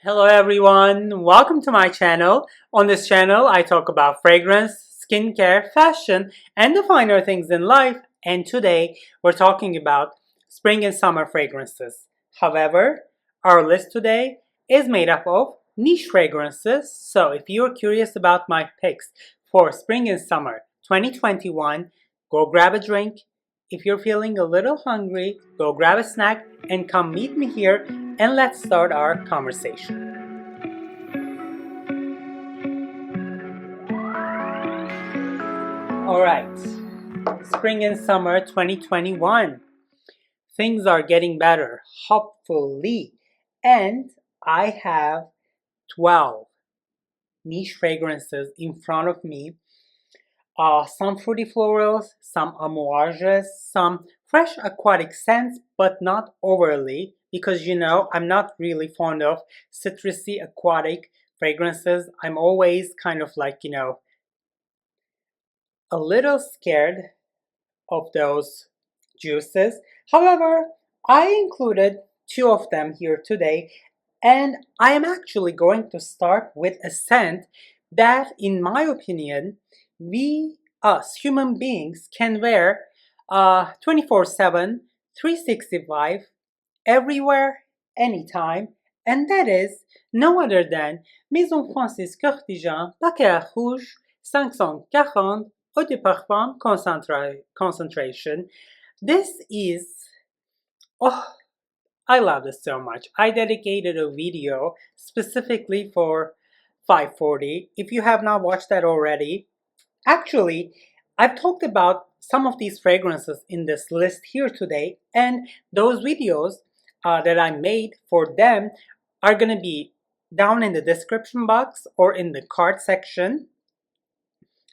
Hello everyone, welcome to my channel. On this channel I talk about fragrance, skincare, fashion, and the finer things in life. And today we're talking about spring and summer fragrances. However, our list today is made up of niche fragrances. So if you're curious about my picks for spring and summer 2021, go grab a drink. If you're feeling a little hungry, go grab a snack and come meet me here and let's start our conversation. Alright, spring and summer 2021. Things are getting better, hopefully. And I have 12 niche fragrances in front of me. Some fruity florals, some amouages, some fresh aquatic scents, but not overly, because I'm not really fond of citrusy aquatic fragrances. I'm always kind of like, a little scared of those juices. However, I included two of them here today, and I am actually going to start with a scent that, in my opinion, we, us human beings, can wear 24/7, 365, everywhere, anytime, and that is no other than Maison Kurkdjian Baccarat Rouge 540 Eau de Parfum concentration. This is, oh, I love this so much. I dedicated a video specifically for 540. If you have not watched that already, actually, I've talked about some of these fragrances in this list here today, and those videos that I made for them are going to be down in the description box or in the card section.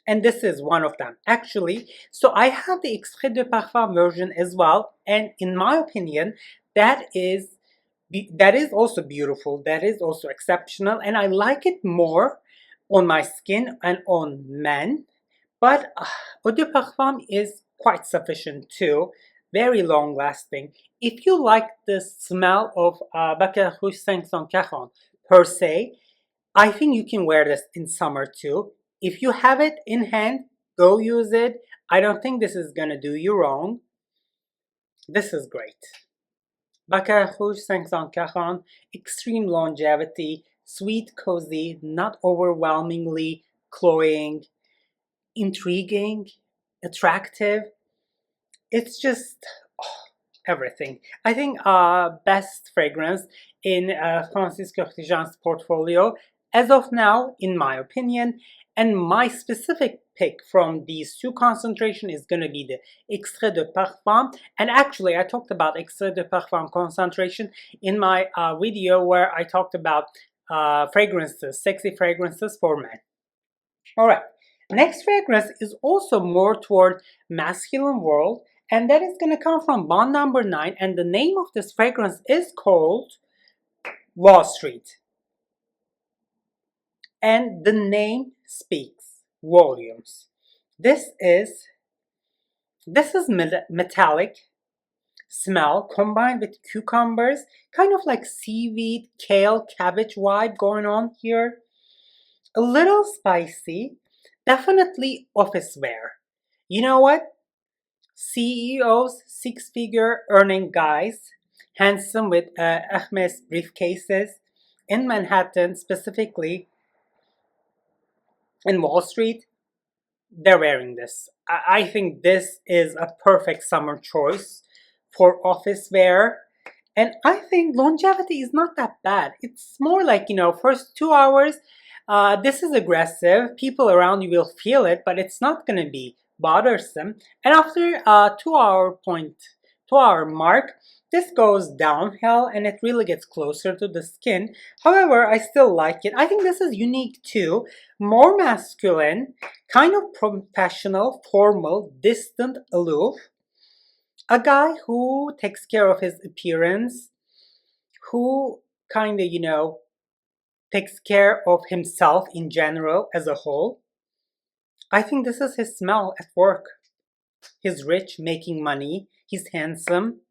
And this is one of them, actually. So I have the Extrait de Parfum version as well, and in my opinion, that is also beautiful, that is also exceptional, and I like it more on my skin and on men. But Eau de Parfum is quite sufficient too, very long lasting. If you like the smell of Baccarat Rouge 540 per se, I think you can wear this in summer too. If you have it in hand, go use it. I don't think this is gonna do you wrong. This is great. Baccarat Rouge 540, extreme longevity, sweet, cozy, not overwhelmingly cloying, intriguing, attractive. It's just everything. I think best fragrance in Francis Kurkdjian's portfolio as of now, in my opinion. And my specific pick from these two concentrations is going to be the Extrait de Parfum. And actually, I talked about Extrait de Parfum concentration in my video where I talked about fragrances, sexy fragrances for men. Alright, next fragrance is also more toward masculine world, and that is going to come from Bond number 9, and the name of this fragrance is called Wall Street. And the name speaks volumes. This is metallic smell combined with cucumbers, kind of like seaweed, kale, cabbage vibe going on here. A little spicy, definitely office wear. You know what? CEOs, six-figure earning guys, handsome with Hermes briefcases in Manhattan, specifically in Wall Street, they're wearing this. I think this is a perfect summer choice for office wear. And I think longevity is not that bad. It's more like, first 2 hours, this is aggressive. People around you will feel it, but it's not going to be bothersome. And after 2 hour mark, this goes downhill and it really gets closer to the skin. However, I still like it. I think this is unique too. More masculine, kind of professional, formal, distant, aloof. A guy who takes care of his appearance, who kind of, takes care of himself in general as a whole. I think this is his smell at work. He's rich, making money. He's handsome.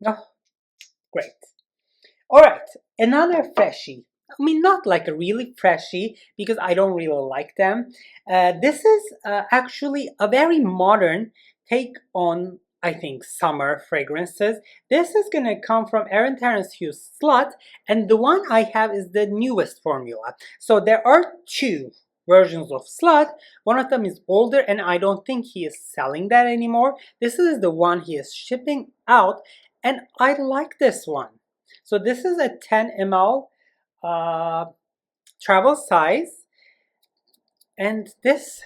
Oh, great. Alright, another freshie. I mean, not like a really freshy because I don't really like them. This is actually a very modern take on, I think, summer fragrances. This is gonna come from Terence Hughes Slut, and the one I have is the newest formula. So there are two versions of Slut. One of them is older, and I don't think he is selling that anymore. This is the one he is shipping out, and I like this one. So this is a 10 ml travel size, and this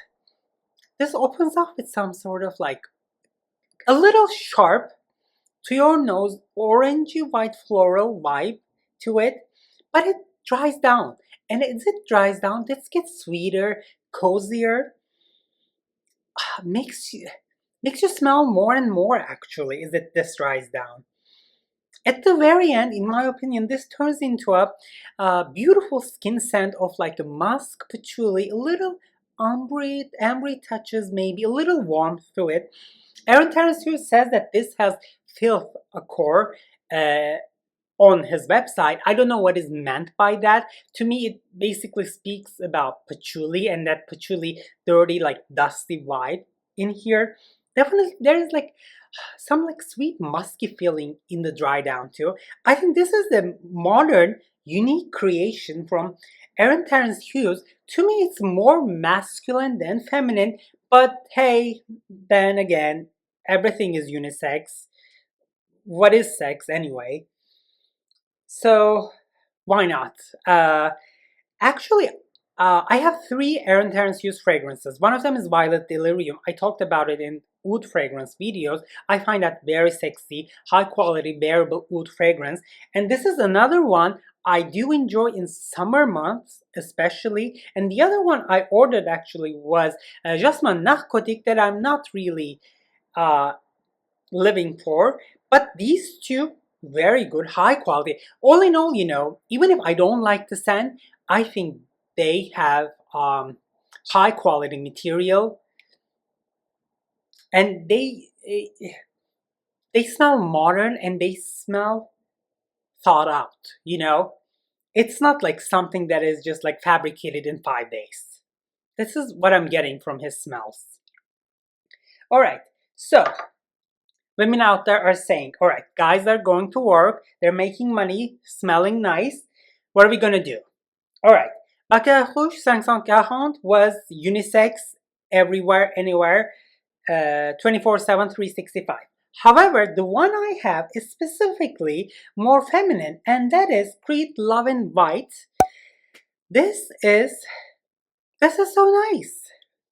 opens up with some sort of like a little sharp to your nose, orangey white floral vibe to it, but it dries down. And as it dries down, this gets sweeter, cozier, makes you smell more and more actually as this dries down. At the very end, in my opinion, this turns into a beautiful skin scent of like a musk, patchouli, a little ambery touches, maybe a little warmth to it. Terence says that this has filth core on his website. I don't know what is meant by that. To me, it basically speaks about patchouli and that patchouli dirty, like dusty vibe in here. Definitely, there is like some like sweet musky feeling in the dry down too. I think this is the modern unique creation from Terence Hughes. To me, it's more masculine than feminine, but hey, then again, everything is unisex. What is sex anyway? So why not? Actually, I have three Terence Hughes fragrances. One of them is Violet Delirium. I talked about it in oud fragrance videos. I find that very sexy, high quality, bearable oud fragrance. And this is another one I do enjoy in summer months, especially. And the other one I ordered actually was Jasmin Narcotic that I'm not really uh, living for. But these two, very good, high quality. All in all, even if I don't like the scent, I think they have high quality material, and they smell modern and they smell thought out. It's not like something that is just like fabricated in 5 days. This is what I'm getting from his smells. All right, so women out there are saying, all right, guys are going to work, they're making money, smelling nice. What are we gonna do? All right, Baccarat Rouge 540 was unisex, everywhere, anywhere, 24/7, 365. However, the one I have is specifically more feminine, and that is Creed Love and White. This is so nice.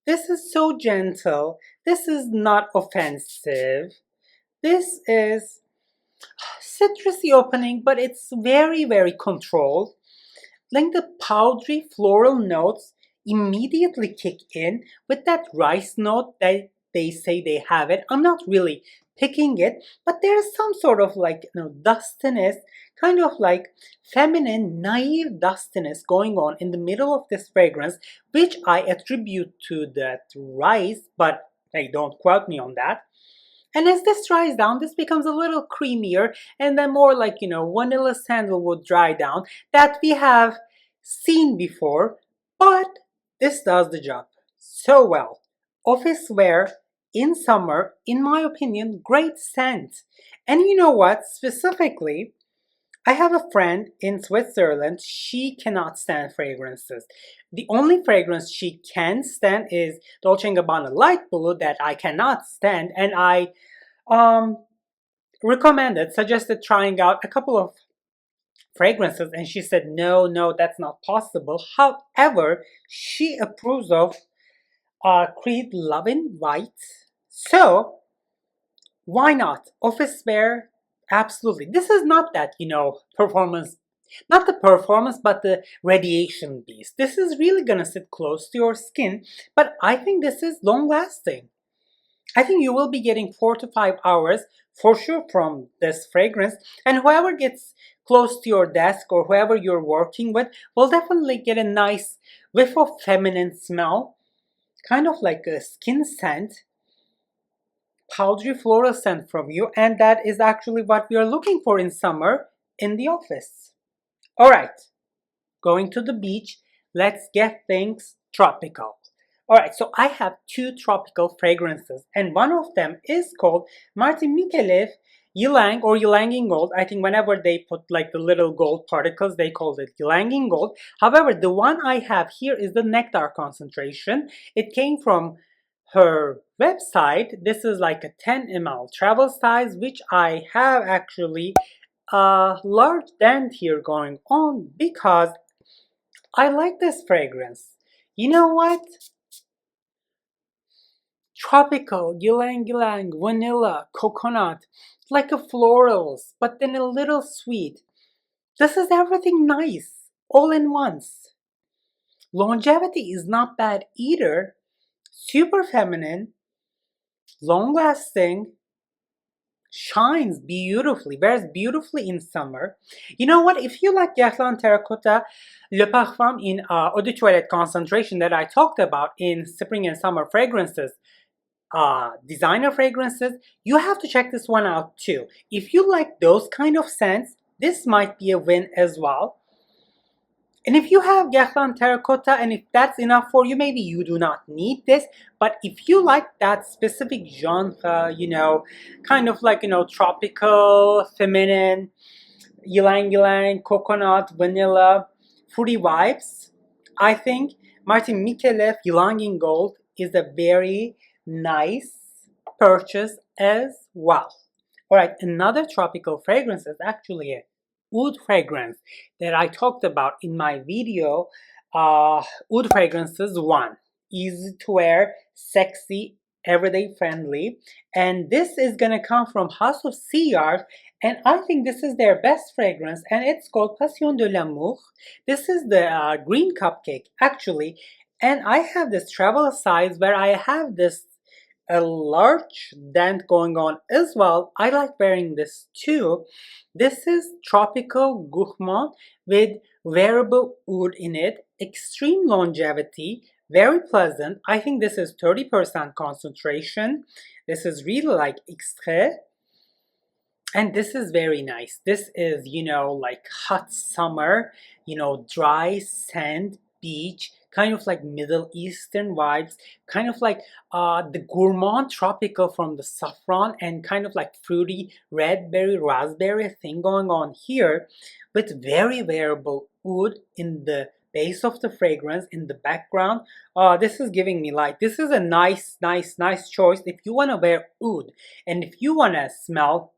This is so gentle. This is not offensive. This is citrusy opening, but it's very, very controlled. Like the powdery floral notes immediately kick in with that rice note that they say they have it. I'm not really picking it, but there's some sort of like dustiness, kind of like feminine, naive dustiness going on in the middle of this fragrance, which I attribute to that rice, but hey, don't quote me on that. And as this dries down, this becomes a little creamier and then more like, vanilla sandalwood dry down that we have seen before, but this does the job so well. Office wear in summer, in my opinion, great scent. And you know what? Specifically, I have a friend in Switzerland. She cannot stand fragrances. The only fragrance she can stand is Dolce & Gabbana Light Blue that I cannot stand, and I um suggested trying out a couple of fragrances, and she said no, that's not possible. However, she approves of Creed Love and White, so why not? Office wear, absolutely. This is not that performance, not the performance, but the radiation beast. This is really gonna sit close to your skin, but I think this is long lasting. I think you will be getting 4 to 5 hours for sure from this fragrance, and whoever gets close to your desk or whoever you're working with will definitely get a nice whiff of feminine smell, kind of like a skin scent, powdery floral scent from you, and that is actually what we are looking for in summer in the office. All right, going to the beach. Let's get things tropical. Alright, so I have two tropical fragrances, and one of them is called Micallef Ylang or Ylang in gold. I think whenever they put like the little gold particles, they call it Ylang in gold. However, the one I have here is the nectar concentration. It came from her website. This is like a 10 ml travel size, which I have actually a large dent here going on because I like this fragrance. You know what? Tropical, ylang ylang, vanilla, coconut, like a florals, but then a little sweet. This is everything nice, all in once. Longevity is not bad either. Super feminine, long lasting, shines beautifully, wears beautifully in summer. You know what? If you like Guerlain Terracotta, Le Parfum in Eau de Toilette concentration that I talked about in spring and summer fragrances, designer fragrances, you have to check this one out too. If you like those kind of scents, this might be a win as well. And if you have Guerlain Terracotta and if that's enough for you, maybe you do not need this. But if you like that specific genre, you know, kind of like, you know, tropical, feminine, ylang ylang, coconut, vanilla, fruity vibes, I think Martin Micallef Ylang in Gold is a very nice purchase as well. Alright, another tropical fragrance is actually a oud fragrance that I talked about in my video, oud fragrances 1. Easy to wear, sexy, everyday friendly. And this is gonna come from House of Sillage, and I think this is their best fragrance, and it's called Passion de l'amour. This is the green cupcake actually, and I have this travel size where I have this a large dent going on as well. I like wearing this too. This is tropical gourmand with wearable oud in it, extreme longevity, very pleasant. I think this is 30% concentration. This is really like extrait. And this is very nice. This is, you know, like hot summer, you know, dry sand, beach, kind of like Middle Eastern vibes, kind of like the gourmand tropical from the saffron and kind of like fruity red berry, raspberry thing going on here with very wearable oud in the base of the fragrance in the background. This is giving me light. This is a nice choice if you want to wear oud and if you want to smell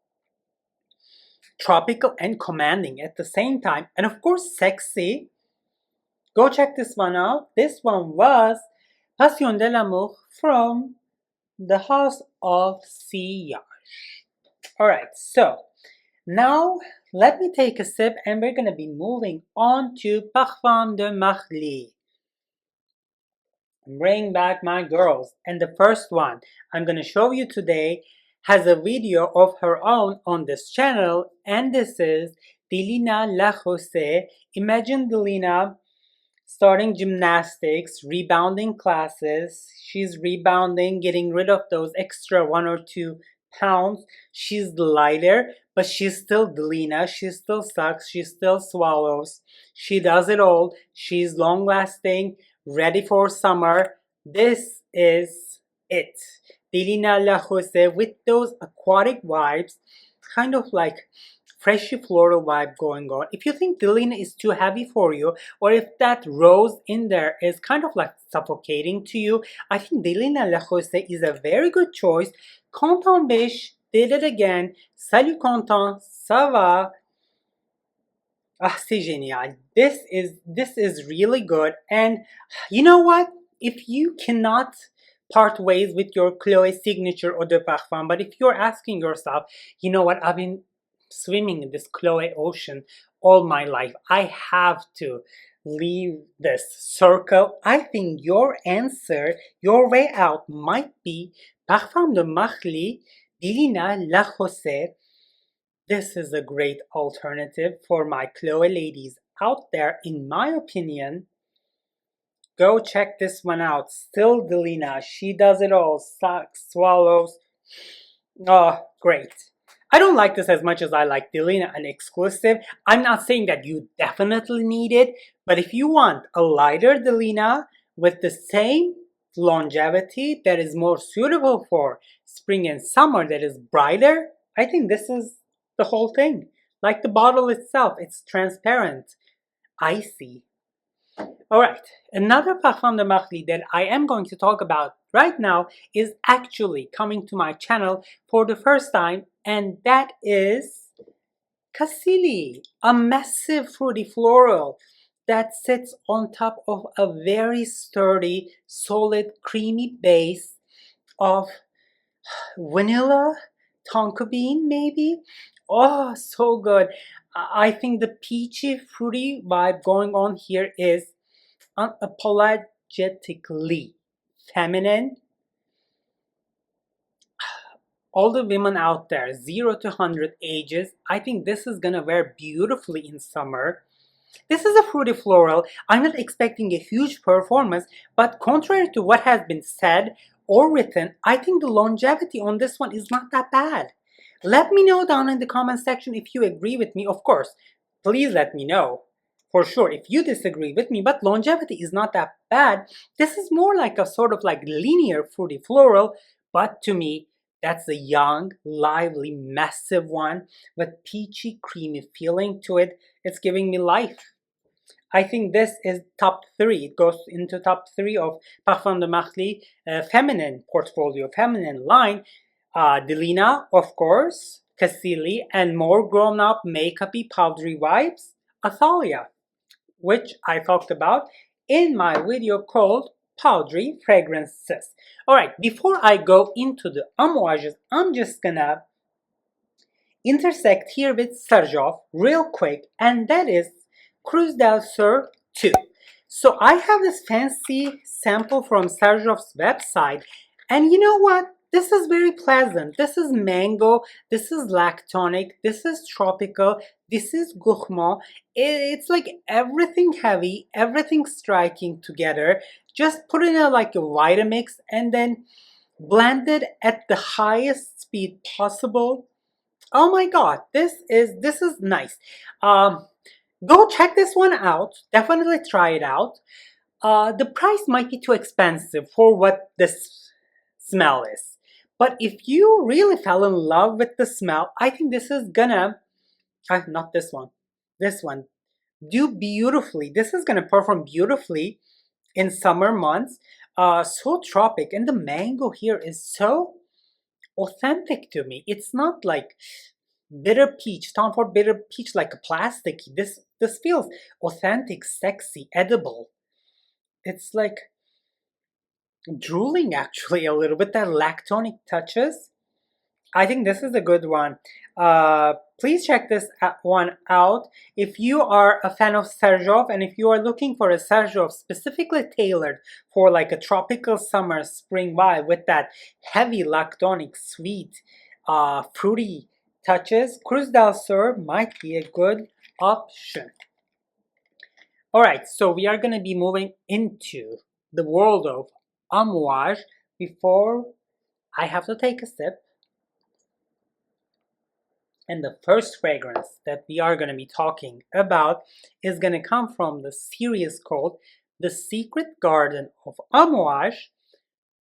tropical and commanding at the same time, and of course sexy. Go check this one out. This one was Passion de l'amour from the House of Sillage. Alright, so now let me take a sip and we're gonna be moving on to Parfums de Marly. Bring back my girls. And the first one I'm gonna show you today has a video of her own on this channel, and this is Delina La Rosée. Imagine Delina starting gymnastics, rebounding classes. She's rebounding, getting rid of those extra 1 or 2 pounds. She's lighter, but she's still Delina. She still sucks. She still swallows. She does it all. She's long lasting, ready for summer. This is it. Delina La Rosée with those aquatic vibes, kind of like freshy floral vibe going on. If you think Delina is too heavy for you, or if that rose in there is kind of like suffocating to you, I think Delina La Rosée is a very good choice. Content Biche did it again. Salut Content, ça va? Ah, c'est génial. This is really good. And you know what? If you cannot part ways with your Chloe signature eau de parfum, but if you're asking yourself, you know what, I've been swimming in this Chloe ocean all my life, I have to leave this circle, I think your answer, your way out might be Parfum de Marly, Delina La Rosée. This is a great alternative for my Chloe ladies out there, in my opinion. Go check this one out. Still Delina. She does it all. Sucks, swallows. Oh, great. I don't like this as much as I like Delina and Exclusive. I'm not saying that you definitely need it, but if you want a lighter Delina with the same longevity that is more suitable for spring and summer, that is brighter, I think this is the whole thing. Like the bottle itself, it's transparent, icy. Alright, another Parfum de Marly that I am going to talk about right now is actually coming to my channel for the first time, and that is Cassili, a massive fruity floral that sits on top of a very sturdy, solid, creamy base of vanilla, tonka bean maybe. Oh, so good. I think the peachy, fruity vibe going on here is unapologetically feminine. All the women out there, 0 to 100 ages, I think this is gonna wear beautifully in summer. This is a fruity floral. I'm not expecting a huge performance, but contrary to what has been said or written, I think the longevity on this one is not that bad. Let me know down in the comment section if you agree with me. Of course, please let me know for sure if you disagree with me, but longevity is not that bad. This is more like a sort of like linear fruity floral, but to me, that's a young, lively, massive one with peachy, creamy feeling to it. It's giving me life. I think this is top 3. It goes into top 3 of Parfum de Marly feminine portfolio, feminine line. Delina, of course, Cassili, and more grown-up, makeup-y, powdery vibes, Athalia, which I talked about in my video called Powdery Fragrances. Alright, before I go into the Amouages, I'm just gonna intersect here with Xerjoff real quick, and that is Cruz de Sur II. So I have this fancy sample from Xerjoff's website, and you know what? This is very pleasant. This is mango, this is lactonic, this is tropical, this is gourmand. It's like everything heavy, everything striking together. Just put in like a Vitamix and then blend it at the highest speed possible. Oh my god, this is nice. Go check this one out. Definitely try it out. The price might be too expensive for what this smell is. But if you really fell in love with the smell, I think this is gonna, not this one, this one, do beautifully. This is gonna perform beautifully in summer months. So tropic, and the mango here is so authentic to me. It's not like bitter peach, Tom Ford bitter peach like a plastic. This feels authentic, sexy, edible. It's like drooling actually a little bit, that lactonic touches. I think this is a good one. Please check this one out if you are a fan of Xerjoff, and if you are looking for a Xerjoff specifically tailored for like a tropical summer spring vibe with that heavy lactonic sweet fruity touches, Cruz del Sur might be a good option. Alright, so we are going to be moving into the world of Amouage. Before I have to take a sip. And the first fragrance that we are going to be talking about is going to come from the series called The Secret Garden of Amouage.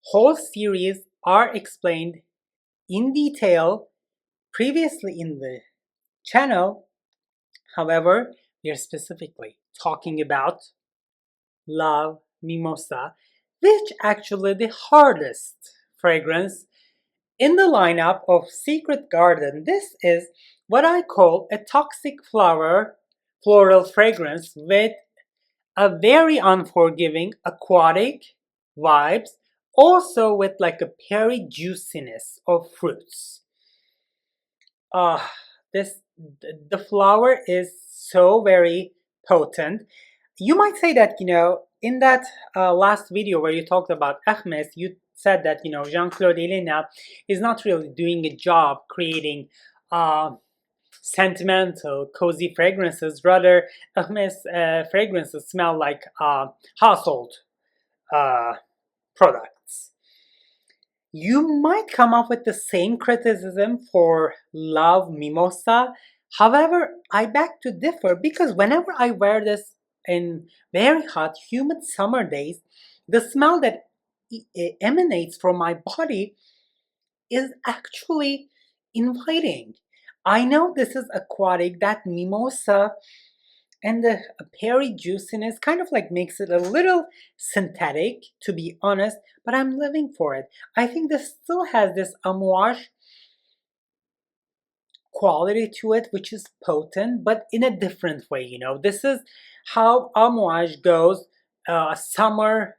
Whole series are explained in detail previously in the channel. However, we are specifically talking about Love Mimosa, which actually the hardest fragrance in the lineup of Secret Garden. This is what I call a toxic floral fragrance with a very unforgiving aquatic vibes, also with like a peary juiciness of fruits. The flower is so very potent. You might say that, in that last video where you talked about Hermes, you said that, Jean-Claude Delina is not really doing a job creating sentimental, cozy fragrances. Rather, Hermes fragrances smell like household products. You might come up with the same criticism for Love Mimosa. However, I beg to differ because whenever I wear this in very hot, humid summer days, the smell that emanates from my body is actually inviting. I know this is aquatic, that mimosa and the berry juiciness kind of like makes it a little synthetic, to be honest, but I'm living for it. I think this still has this amouage quality to it, which is potent, but in a different way, you know. This is how amouage goes, summer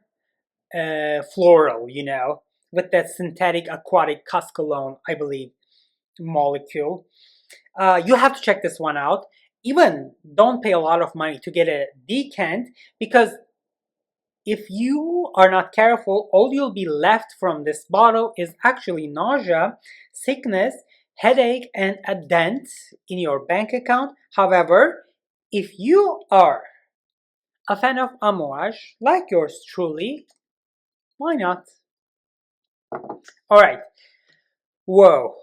floral, you know, with that synthetic aquatic cascalone, I believe, molecule. You have to check this one out. Even don't pay a lot of money to get a decant, because if you are not careful, all you'll be left from this bottle is actually nausea, sickness, headache, and a dent in your bank account. However, if you are a fan of Amouage, like yours truly, why not? Alright, whoa,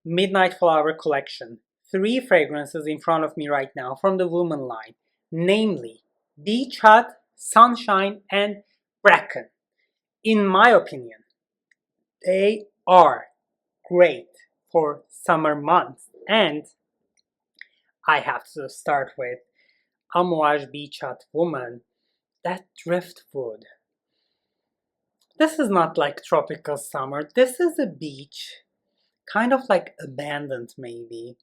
Midnight Flower Collection. 3 fragrances in front of me right now from the woman line, namely Beach Hut, Sunshine, and Bracken. In my opinion, they are great for summer months, and I have to start with Amouage Beach Hut Woman, that driftwood. This is not like tropical summer, this is a beach, kind of like abandoned maybe.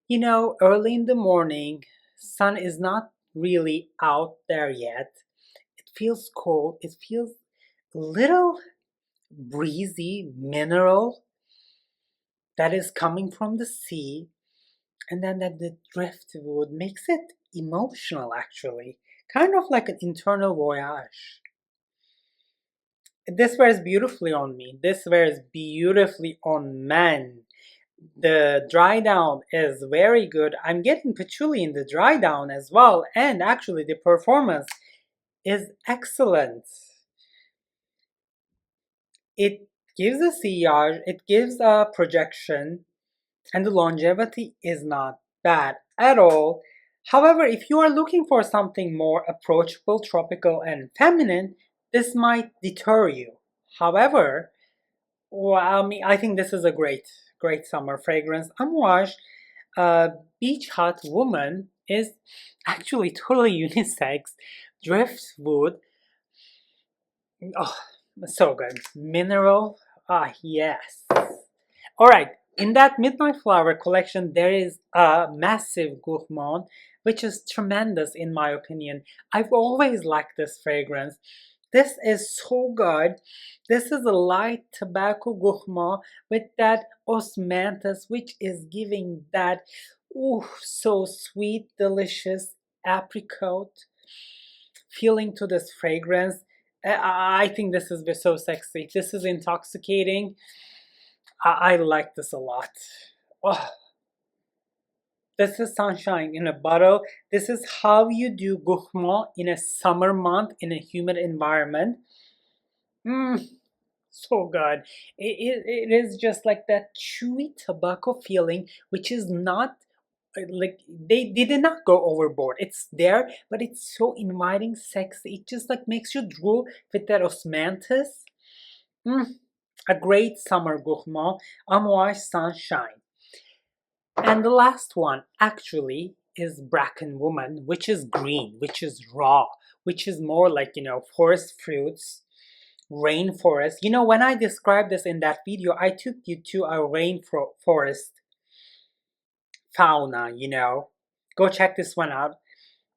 You know, early in the morning, sun is not really out there yet. It feels cold, it feels a little breezy, mineral that is coming from the sea, and then that the driftwood makes it emotional actually, kind of like an internal voyage. This wears beautifully on me. This wears beautifully on men. The dry down is very good. I'm getting patchouli in the dry down as well, and actually the performance is excellent. It gives a sillage, it gives a projection, and the longevity is not bad at all. However, if you are looking for something more approachable, tropical, and feminine, this might deter you. However, well, I think this is a great summer fragrance. Amouage Beach Hut Woman is actually totally unisex. Driftwood, oh, so good. Mineral, yes. All right, in that Midnight Flower collection, there is a massive gourmand, which is tremendous in my opinion. I've always liked this fragrance. This is so good. This is a light tobacco gourmand with that osmanthus, which is giving that, ooh, so sweet, delicious apricot feeling to this fragrance. I think this is so sexy. This is intoxicating. I like this a lot. Oh, this is sunshine in a bottle. This is how you do gourmand in a summer month in a humid environment. Mmm, so good. It is just like that chewy tobacco feeling, which is not like they did not go overboard. It's there, but it's so inviting, sexy. It just like makes you drool with that osmanthus. Mm, a great summer gourmand, Amouage Sunshine. And the last one actually is Bracken Woman, which is green, which is raw, which is more like, you know, forest fruits, rainforest. You know, when I described this in that video, I took you to a rainforest fauna, you know. Go check this one out.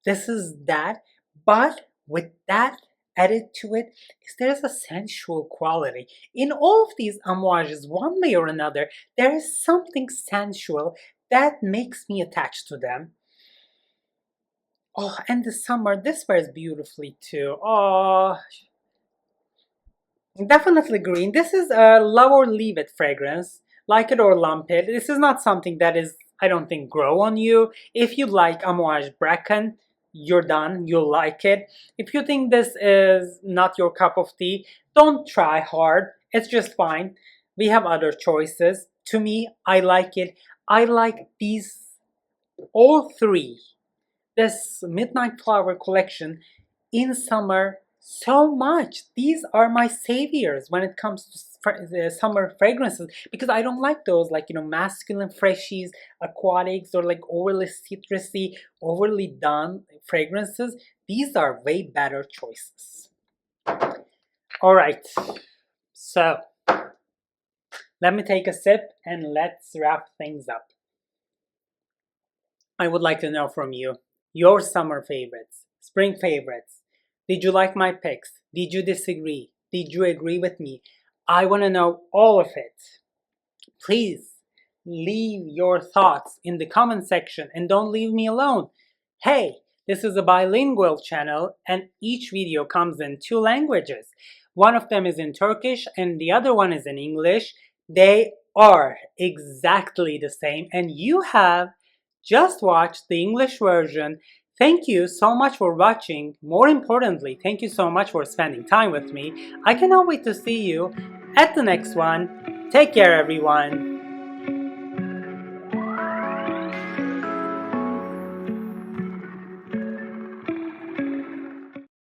This is that, but with that added to it is there's a sensual quality. In all of these amouages, one way or another, there is something sensual that makes me attached to them. Oh, and the summer, this wears beautifully too. Oh, definitely green. This is a love or leave it fragrance. Like it or lump it. This is not something that is, I don't think, grow on you. If you like Amouage Bracken, you're done. You'll like it. If you think this is not your cup of tea, don't try hard. It's just fine. We have other choices. To me, I like it. I like these all three. This Midnight Flower collection in summer so much. These are my saviors when it comes to the summer fragrances, because I don't like those like, masculine freshies, aquatics, or like overly citrusy, overly done fragrances. These are way better choices. All right, so let me take a sip and let's wrap things up. I would like to know from you your summer favorites, spring favorites. Did you like my picks? Did you disagree? Did you agree with me? I want to know all of it. Please leave your thoughts in the comment section and don't leave me alone. Hey, this is a bilingual channel and each video comes in 2 languages. One of them is in Turkish and the other one is in English. They are exactly the same and you have just watched the English version. Thank you so much for watching. More importantly, thank you so much for spending time with me. I cannot wait to see you at the next one. Take care, everyone.